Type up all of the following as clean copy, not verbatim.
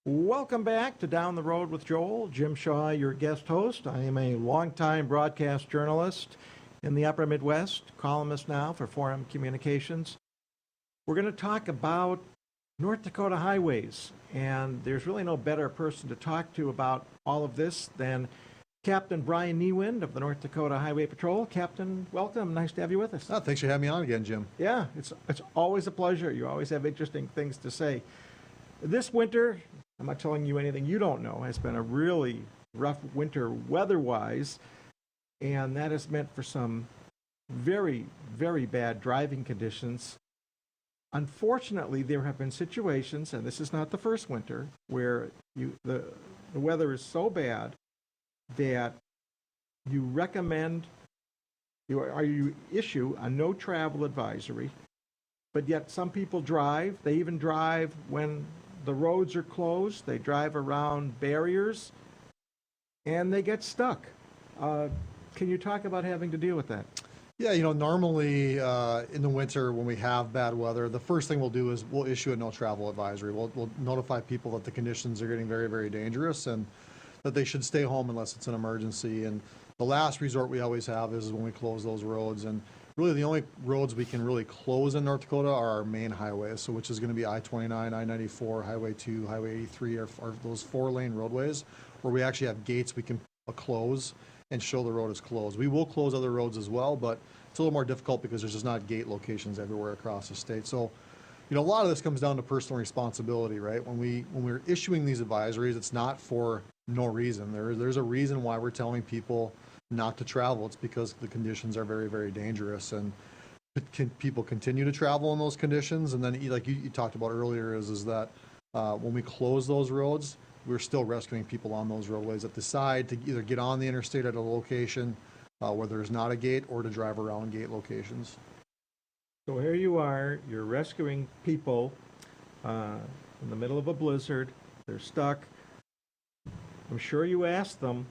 Welcome back to Down the Road with Joel. Jim Shaw, your guest host. I am a longtime broadcast journalist in the upper Midwest, columnist now for Forum Communications. We're going to talk about North Dakota highways, and there's really no better person to talk to about all of this than Captain Bryan Niewind of the North Dakota Highway Patrol. Captain, welcome. Nice to have you with us. Oh, thanks for having me on again, Jim. Yeah, it's always a pleasure. You always have interesting things to say. This winter, I'm not telling you anything you don't know, has been a really rough winter weather-wise, and that has meant for some very, very bad driving conditions. Unfortunately, there have been situations, and this is not the first winter, where the weather is so bad that you issue a no travel advisory, but yet some people drive. They even drive when the roads are closed. They drive around barriers, and they get stuck. Can you talk about having to deal with that? Yeah, normally in the winter when we have bad weather, the first thing we'll do is we'll issue a no travel advisory. We'll notify people that the conditions are getting very, very dangerous and that they should stay home unless it's an emergency. And the last resort we always have is when we close those roads. And really the only roads we can really close in North Dakota are our main highways, so which is going to be I-29, I-94, Highway 2, Highway 83, or those 4-lane roadways where we actually have gates we can close and show the road is closed. We will close other roads as well, but it's a little more difficult because there's just not gate locations everywhere across the state. So, a lot of this comes down to personal responsibility, right? When we're issuing these advisories, it's not for no reason. There's a reason why we're telling people not to travel. It's because the conditions are very, very dangerous, and people continue to travel in those conditions. And then, like you talked about earlier, is that when we close those roads, we're still rescuing people on those roadways that decide to either get on the interstate at a location where there's not a gate or to drive around gate locations. So here you are, you're rescuing people in the middle of a blizzard. They're stuck. I'm sure you asked them,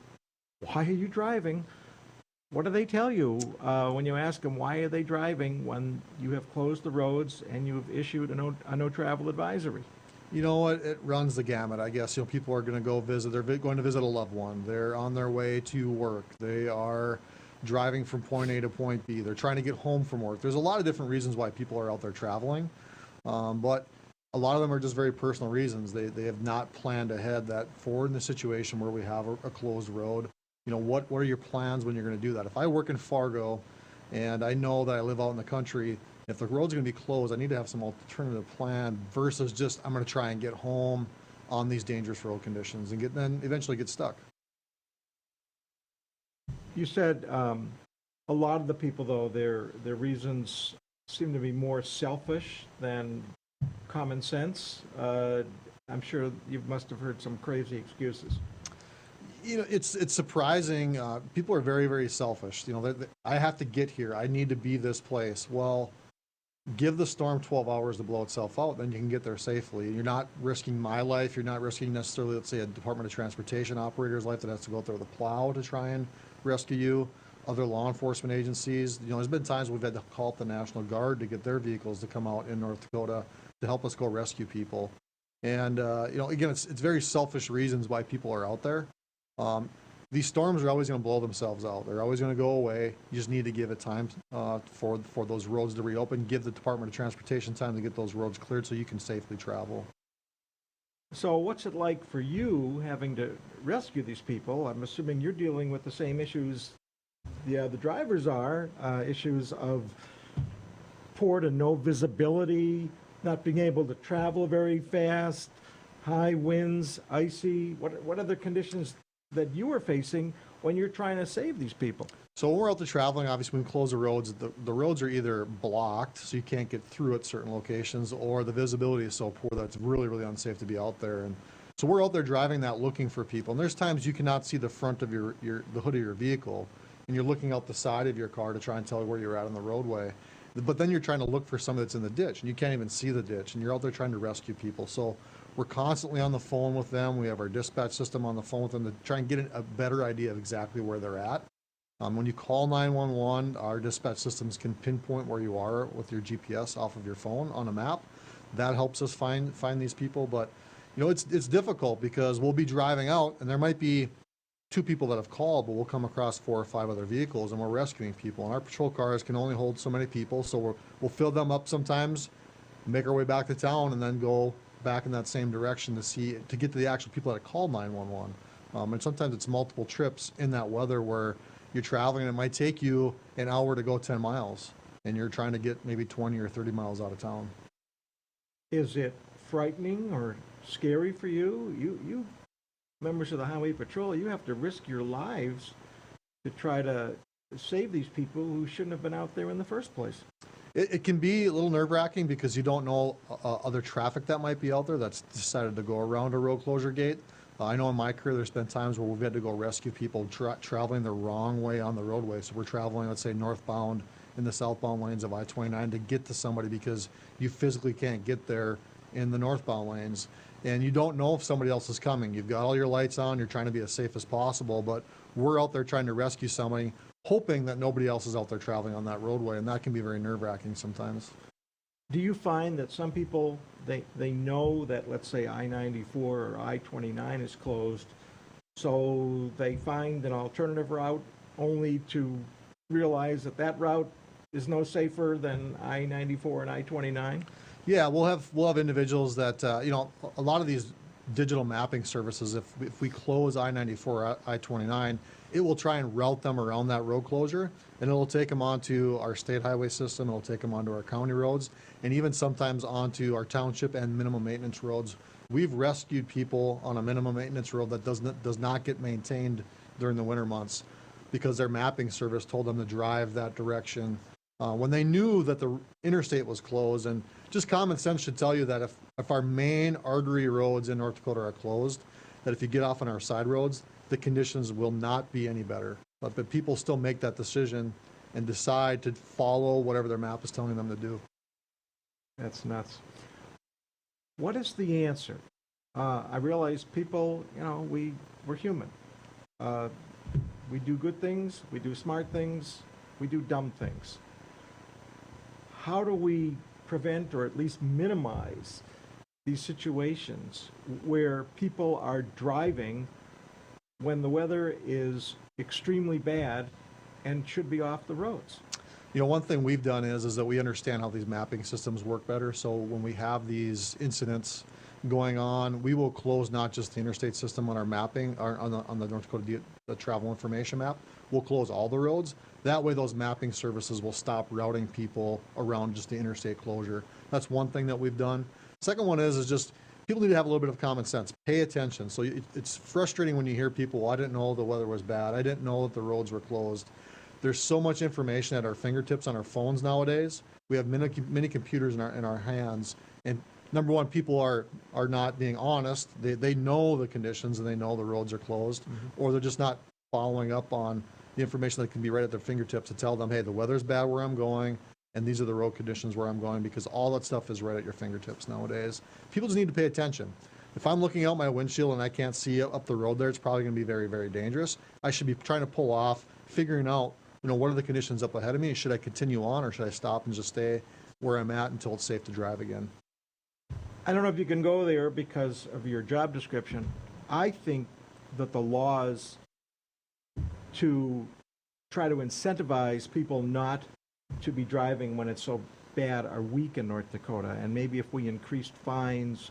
why are you driving? What do they tell you when you ask them why are they driving when you have closed the roads and you've issued a no travel advisory? You know what? It runs the gamut, I guess. People are going to go visit. They're going to visit a loved one. They're on their way to work. They are driving from point A to point B. They're trying to get home from work. There's a lot of different reasons why people are out there traveling, but a lot of them are just very personal reasons. They have not planned ahead that for in the situation where we have a closed road. What are your plans when you're going to do that? If I work in Fargo and I know that I live out in the country, if the road's going to be closed, I need to have some alternative plan versus just I'm going to try and get home on these dangerous road conditions and then eventually get stuck. You said a lot of the people, though, their reasons seem to be more selfish than common sense. I'm sure you must have heard some crazy excuses. It's surprising. People are very, very selfish. I have to get here. I need to be this place. Well, give the storm 12 hours to blow itself out, then you can get there safely. You're not risking my life. You're not risking necessarily, let's say, a Department of Transportation operator's life that has to go out there with a plow to try and rescue you. Other law enforcement agencies. There's been times we've had to call up the National Guard to get their vehicles to come out in North Dakota to help us go rescue people. And, again, it's very selfish reasons why people are out there. These storms are always going to blow themselves out. They're always going to go away. You just need to give it time for those roads to reopen. Give the Department of Transportation time to get those roads cleared so you can safely travel. So what's it like for you having to rescue these people? I'm assuming you're dealing with the same issues the drivers are, issues of poor to no visibility, not being able to travel very fast, high winds, icy. What are the conditions that you are facing when you're trying to save these people? So when we're out there traveling, obviously when we close the roads, the roads are either blocked, so you can't get through at certain locations, or the visibility is so poor that it's really, really unsafe to be out there. And so we're out there driving that, looking for people. And there's times you cannot see the front of the hood of your vehicle, and you're looking out the side of your car to try and tell where you're at on the roadway. But then you're trying to look for somebody that's in the ditch, and you can't even see the ditch, and you're out there trying to rescue people. So we're constantly on the phone with them. We have our dispatch system on the phone with them to try and get a better idea of exactly where they're at. When you call 911, our dispatch systems can pinpoint where you are with your GPS off of your phone on a map. That helps us find these people. But You know, it's difficult because we'll be driving out and there might be 2 people that have called, but we'll come across 4 or 5 other vehicles and we're rescuing people. And our patrol cars can only hold so many people, so we'll fill them up sometimes, make our way back to town, and then go back in that same direction to get to the actual people that called 911. And sometimes it's multiple trips in that weather where you're traveling and it might take you an hour to go 10 miles and you're trying to get maybe 20 or 30 miles out of town. Is it frightening or scary for you? You members of the Highway Patrol, you have to risk your lives to try to save these people who shouldn't have been out there in the first place. It can be a little nerve-wracking because you don't know other traffic that might be out there that's decided to go around a road closure gate. I know in my career there's been times where we've had to go rescue people traveling the wrong way on the roadway. So we're traveling, let's say, northbound in the southbound lanes of I-29 to get to somebody because you physically can't get there in the northbound lanes. And you don't know if somebody else is coming. You've got all your lights on, you're trying to be as safe as possible, but we're out there trying to rescue somebody, hoping that nobody else is out there traveling on that roadway, and that can be very nerve-wracking sometimes. Do you find that some people, they know that, let's say, I-94 or I-29 is closed, so they find an alternative route only to realize that that route is no safer than I-94 and I-29? Yeah, we'll have individuals that, you know, a lot of these digital mapping services, if we close I-94 or I-29, it will try and route them around that road closure, and it'll take them onto our state highway system, it'll take them onto our county roads, and even sometimes onto our township and minimum maintenance roads. We've rescued people on a minimum maintenance road that does not get maintained during the winter months because their mapping service told them to drive that direction when they knew that the interstate was closed. And just common sense should tell you that if our main artery roads in North Dakota are closed, that if you get off on our side roads, the conditions will not be any better. But people still make that decision and decide to follow whatever their map is telling them to do. That's nuts. What is the answer? I realize people, you know, we're human. We do good things, we do smart things, we do dumb things. How do we prevent or at least minimize these situations where people are driving when the weather is extremely bad and should be off the roads? You know, one thing we've done is that we understand how these mapping systems work better. So when we have these incidents going on, we will close not just the interstate system on our mapping, or on the North Dakota the travel information map. We'll close all the roads. That way those mapping services will stop routing people around just the interstate closure. That's one thing that we've done. Second one is just people need to have a little bit of common sense. Pay attention. So it's frustrating when you hear people, well, I didn't know the weather was bad. I didn't know that the roads were closed. There's so much information at our fingertips on our phones nowadays. We have many computers in our hands. And number one, people are not being honest. They know the conditions and they know the roads are closed, or they're just not following up on the information that can be right at their fingertips to tell them, hey, the weather's bad where I'm going, and these are the road conditions where I'm going, because all that stuff is right at your fingertips nowadays. People just need to pay attention. If I'm looking out my windshield and I can't see up the road there, it's probably going to be very, very dangerous. I should be trying to pull off, figuring out, you know, what are the conditions up ahead of me? Should I continue on, or should I stop and just stay where I'm at until it's safe to drive again? I don't know if you can go there because of your job description. I think that the laws to try to incentivize people not to be driving when it's so bad are weak in North Dakota. And maybe if we increased fines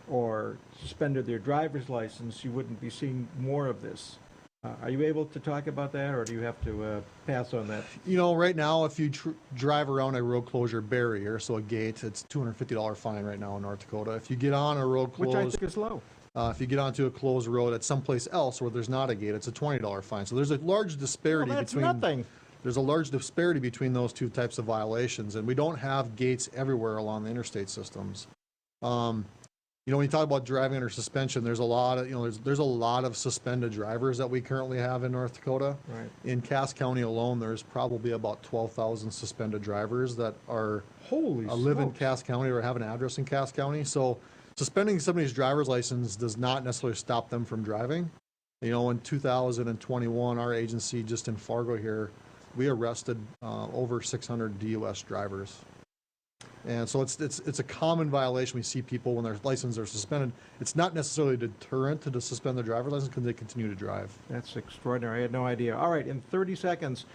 or suspended their driver's license, you wouldn't be seeing more of this. Are you able to talk about that, or do you have to pass on that? You know, right now, if you drive around a road closure barrier, so a gate, it's $250 fine right now in North Dakota. If you get on a road closed, which I think is low. If you get onto a closed road at someplace else where there's not a gate, it's a $20 fine. So there's a large disparity between. Nothing. There's a large disparity between those two types of violations, and we don't have gates everywhere along the interstate systems. You know, when you talk about driving under suspension, there's a lot of, you know, there's a lot of suspended drivers that we currently have in North Dakota. Right. In Cass County alone, there's probably about 12,000 suspended drivers that are live in Cass County or have an address in Cass County. So suspending somebody's driver's license does not necessarily stop them from driving. You know, in 2021, our agency just in Fargo here, we arrested over 600 DUS drivers. And so it's a common violation. We see people when their licenses are suspended. It's not necessarily a deterrent to suspend their driver's license because they continue to drive. That's extraordinary. I had no idea. All right, in 30 seconds,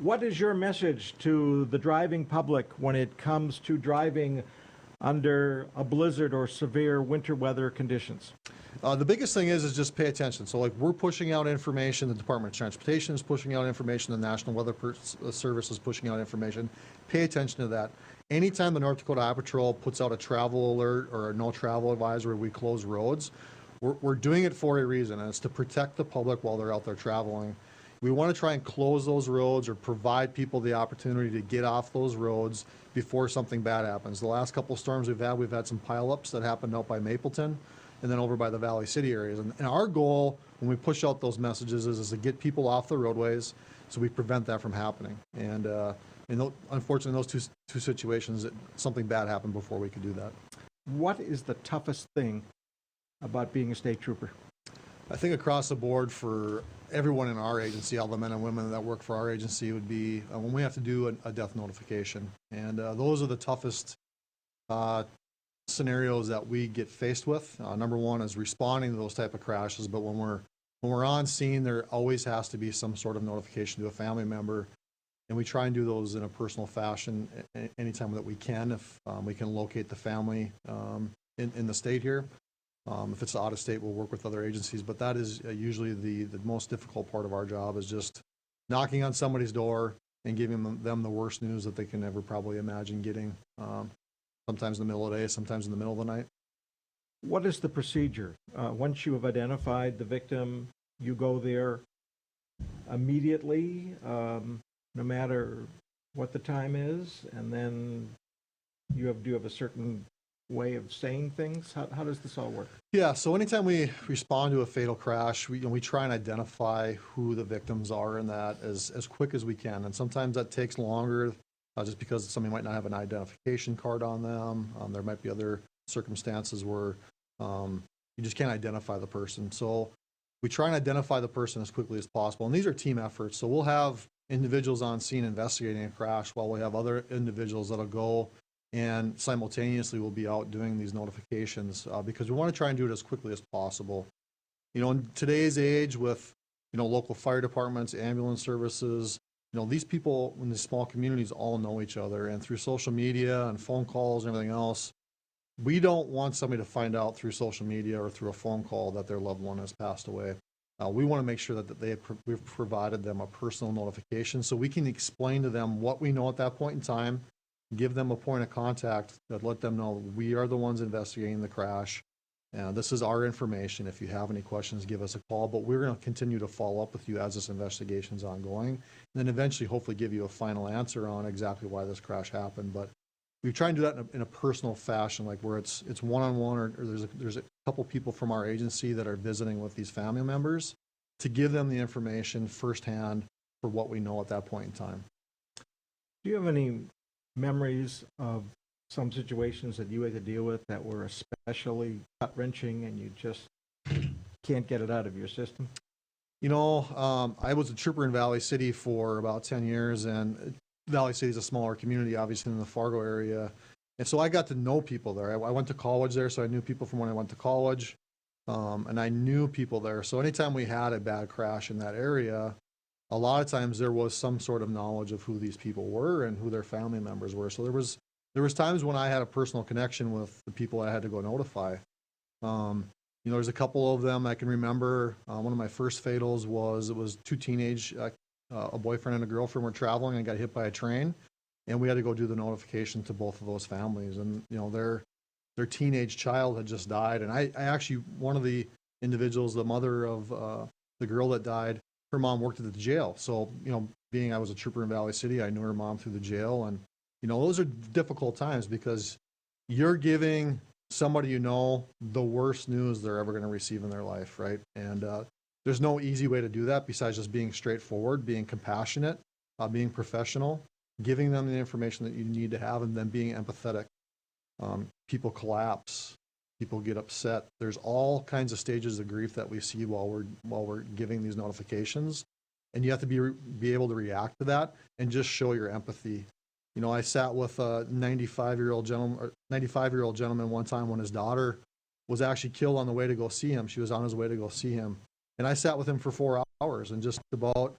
what is your message to the driving public when it comes to driving under a blizzard or severe winter weather conditions? The biggest thing is just pay attention. So, like, we're pushing out information. The Department of Transportation is pushing out information. The National Weather Service is pushing out information. Pay attention to that. Anytime the North Dakota Highway Patrol puts out a travel alert or a no travel advisory, we close roads. We're doing it for a reason, and it's to protect the public while they're out there traveling. We want to try and close those roads or provide people the opportunity to get off those roads before something bad happens. The last couple of storms we've had some pileups that happened out by Mapleton and then over by the Valley City areas. And our goal when we push out those messages is to get people off the roadways so we prevent that from happening. And unfortunately, in those two situations, something bad happened before we could do that. What is the toughest thing about being a state trooper? I think across the board for everyone in our agency, all the men and women that work for our agency, would be when we have to do a death notification. And those are the toughest scenarios that we get faced with. Number one is responding to those type of crashes, but when we're on scene, there always has to be some sort of notification to a family member, and we try and do those in a personal fashion anytime that we can, if we can locate the family in the state here. If it's out of state, we'll work with other agencies, but that is usually the most difficult part of our job, is just knocking on somebody's door and giving them the worst news that they can ever probably imagine getting. Sometimes in the middle of the day, sometimes in the middle of the night. What is the procedure? Once you have identified the victim, you go there immediately, no matter what the time is, and then do you have a certain way of saying things? How does this all work? Yeah, so anytime we respond to a fatal crash, we try and identify who the victims are in that as quick as we can. And sometimes that takes longer just because somebody might not have an identification card on them. There might be other circumstances where you just can't identify the person. So we try and identify the person as quickly as possible. And these are team efforts. So we'll have individuals on scene investigating a crash while we have other individuals that'll go and simultaneously we'll be out doing these notifications because we want to try and do it as quickly as possible. In today's age with, local fire departments, ambulance services, these people in these small communities all know each other, and through social media and phone calls and everything else, we don't want somebody to find out through social media or through a phone call that their loved one has passed away. We want to make sure that we've provided them a personal notification so we can explain to them what we know at that point in time, give them a point of contact that let them know we are the ones investigating the crash. This is our information. If you have any questions, give us a call, but we're going to continue to follow up with you as this investigation is ongoing, and then eventually hopefully give you a final answer on exactly why this crash happened. But we try and do that in a personal fashion, like where it's one-on-one, or there's a couple people from our agency that are visiting with these family members to give them the information firsthand for what we know at that point in time. Do you have any memories of some situations that you had to deal with that were especially gut-wrenching and you just can't get it out of your system? I was a trooper in Valley City for about 10 years, and Valley City is a smaller community, obviously, in the Fargo area. And so I got to know people there. I went to college there, so I knew people from when I went to college, and I knew people there. So anytime we had a bad crash in that area, a lot of times there was some sort of knowledge of who these people were and who their family members were. So there was times when I had a personal connection with the people I had to go notify. There's a couple of them I can remember. One of my first fatals was two teenage, a boyfriend and a girlfriend were traveling and got hit by a train, and we had to go do the notification to both of those families. And their teenage child had just died, and I actually, one of the individuals, the mother of the girl that died, her mom worked at the jail. So being I was a trooper in Valley City, I knew her mom through the jail, and those are difficult times because you're giving somebody the worst news they're ever going to receive in their life, right? And there's no easy way to do that besides just being straightforward, being compassionate, being professional, giving them the information that you need to have, and then being empathetic. People collapse, people get upset. There's all kinds of stages of grief that we see while we're giving these notifications, and you have to be able to react to that and just show your empathy. You know, I sat with a 95-year-old gentleman one time when his daughter was actually killed on the way to go see him. She was on his way to go see him. And I sat with him for 4 hours and just about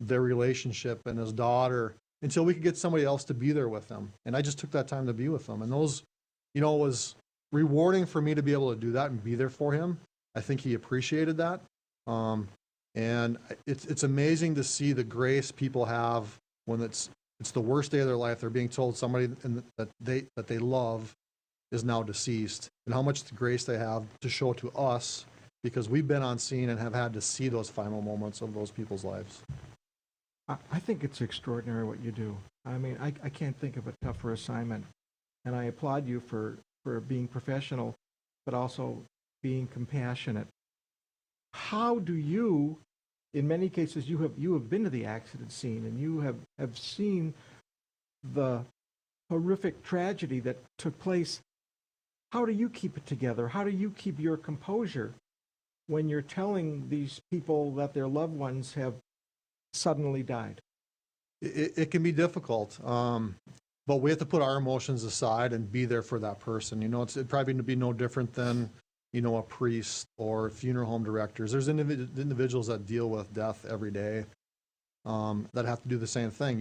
their relationship and his daughter until we could get somebody else to be there with them. And I just took that time to be with them. And those, you know, it was rewarding for me to be able to do that and be there for him. I think he appreciated that. And it's amazing to see the grace people have when it's the worst day of their life. They're being told somebody that they love is now deceased, and how much grace they have to show to us because we've been on scene and have had to see those final moments of those people's lives. I think it's extraordinary what you do. I mean, I can't think of a tougher assignment, and I applaud you for being professional, but also being compassionate. How do you, in many cases, you have been to the accident scene and you have seen the horrific tragedy that took place. How do you keep it together? How do you keep your composure when you're telling these people that their loved ones have suddenly died? It can be difficult, but we have to put our emotions aside and be there for that person. You know, it'd probably be no different than, you know, a priest or funeral home directors. There's individuals that deal with death every day that have to do the same thing.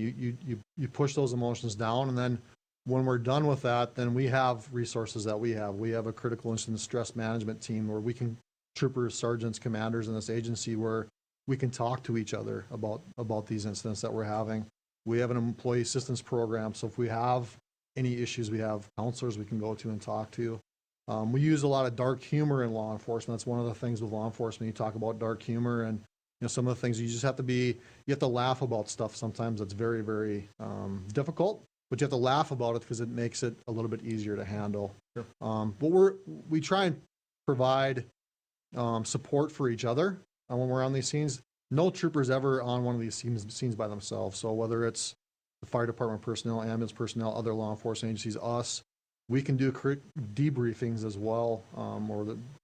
You push those emotions down, and then when we're done with that, then we have resources that we have. We have a critical incident stress management team where we can, troopers, sergeants, commanders in this agency, where we can talk to each other about these incidents that we're having. We have an employee assistance program, so if we have any issues, we have counselors we can go to and talk to. We use a lot of dark humor in law enforcement. That's one of the things with law enforcement. You talk about dark humor, and you know, some of the things you just have to you have to laugh about stuff sometimes that's very, very difficult, but you have to laugh about it because it makes it a little bit easier to handle. Sure. But we try and provide support for each other when we're on these scenes. No trooper's ever on one of these scenes by themselves. So whether it's the fire department personnel, ambulance personnel, other law enforcement agencies, us, we can do debriefings as well,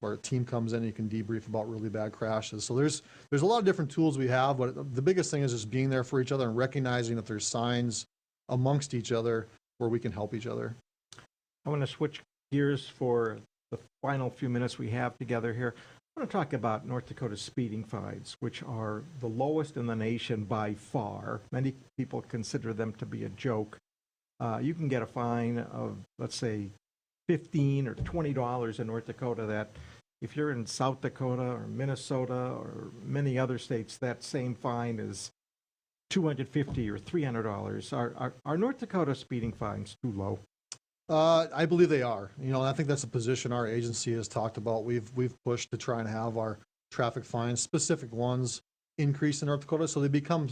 where a team comes in and you can debrief about really bad crashes. So there's a lot of different tools we have, but the biggest thing is just being there for each other and recognizing that there's signs amongst each other where we can help each other. I want to switch gears for the final few minutes we have together here. I want to talk about North Dakota speeding fines, which are the lowest in the nation by far. Many people consider them to be a joke. You can get a fine of, let's say, $15 or $20 in North Dakota that if you're in South Dakota or Minnesota or many other states, that same fine is $250 or $300. Are North Dakota speeding fines too low? I believe they are. You know, I think that's a position our agency has talked about. We've pushed to try and have our traffic fines, specific ones, increase in North Dakota so they become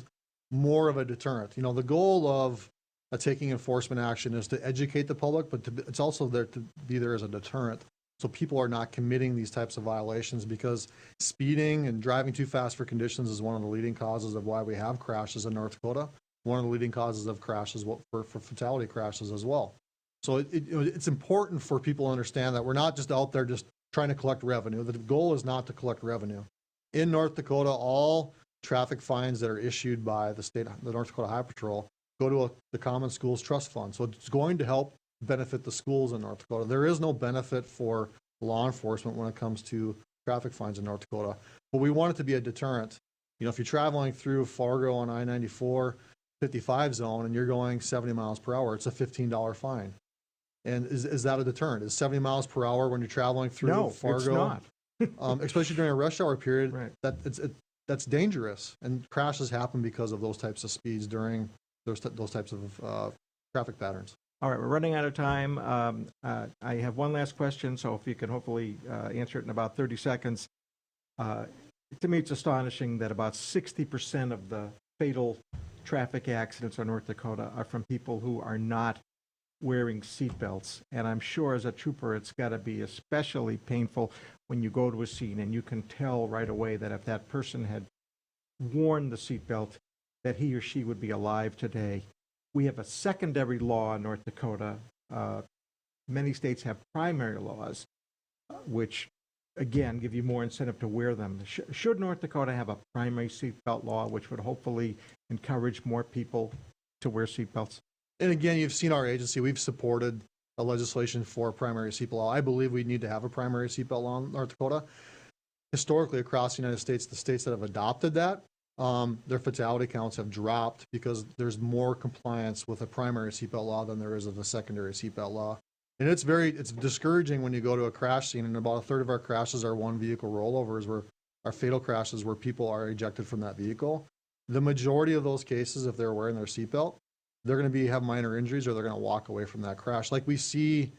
more of a deterrent. You know, the goal of taking enforcement action is to educate the public, but it's also there to be there as a deterrent. So people are not committing these types of violations, because speeding and driving too fast for conditions is one of the leading causes of why we have crashes in North Dakota. One of the leading causes of crashes for fatality crashes as well. So it's important for people to understand that we're not just out there just trying to collect revenue. The goal is not to collect revenue. In North Dakota, all traffic fines that are issued by the North Dakota Highway Patrol go to the Common Schools Trust Fund. So it's going to help benefit the schools in North Dakota. There is no benefit for law enforcement when it comes to traffic fines in North Dakota, but we want it to be a deterrent. You know, if you're traveling through Fargo on I-94 55 zone and you're going 70 miles per hour, it's a $15 fine. And is that a deterrent? Is 70 miles per hour when you're traveling through Fargo? It's not. Especially during a rush hour period, right. That's dangerous. And crashes happen because of those types of speeds during those types of traffic patterns. All right, we're running out of time. I have one last question, so if you can hopefully answer it in about 30 seconds. To me, it's astonishing that about 60% of the fatal traffic accidents in North Dakota are from people who are not wearing seatbelts. And I'm sure as a trooper, it's got to be especially painful when you go to a scene and you can tell right away that if that person had worn the seatbelt, that he or she would be alive today. We have a secondary law in North Dakota. Many states have primary laws, which, again, give you more incentive to wear them. Should North Dakota have a primary seatbelt law, which would hopefully encourage more people to wear seatbelts? And again, you've seen our agency, we've supported a legislation for primary seatbelt law. I believe we need to have a primary seatbelt law in North Dakota. Historically, across the United States, the states that have adopted that, their fatality counts have dropped because there's more compliance with a primary seatbelt law than there is of a secondary seatbelt law. And it's discouraging when you go to a crash scene, and about a third of our crashes are one vehicle rollovers, where our fatal crashes where people are ejected from that vehicle. The majority of those cases, if they're wearing their seatbelt, they're going to have minor injuries, or they're going to walk away from that crash. Like we see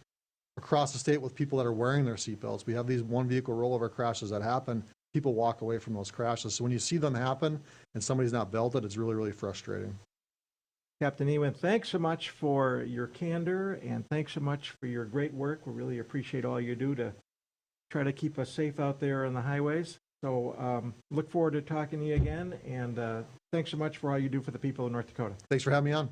across the state with people that are wearing their seatbelts. We have these one vehicle rollover crashes that happen. People walk away from those crashes. So when you see them happen and somebody's not belted, it's really, really frustrating. Captain Niewind, thanks so much for your candor, and thanks so much for your great work. We really appreciate all you do to try to keep us safe out there on the highways. So look forward to talking to you again, and thanks so much for all you do for the people of North Dakota. Thanks for having me on.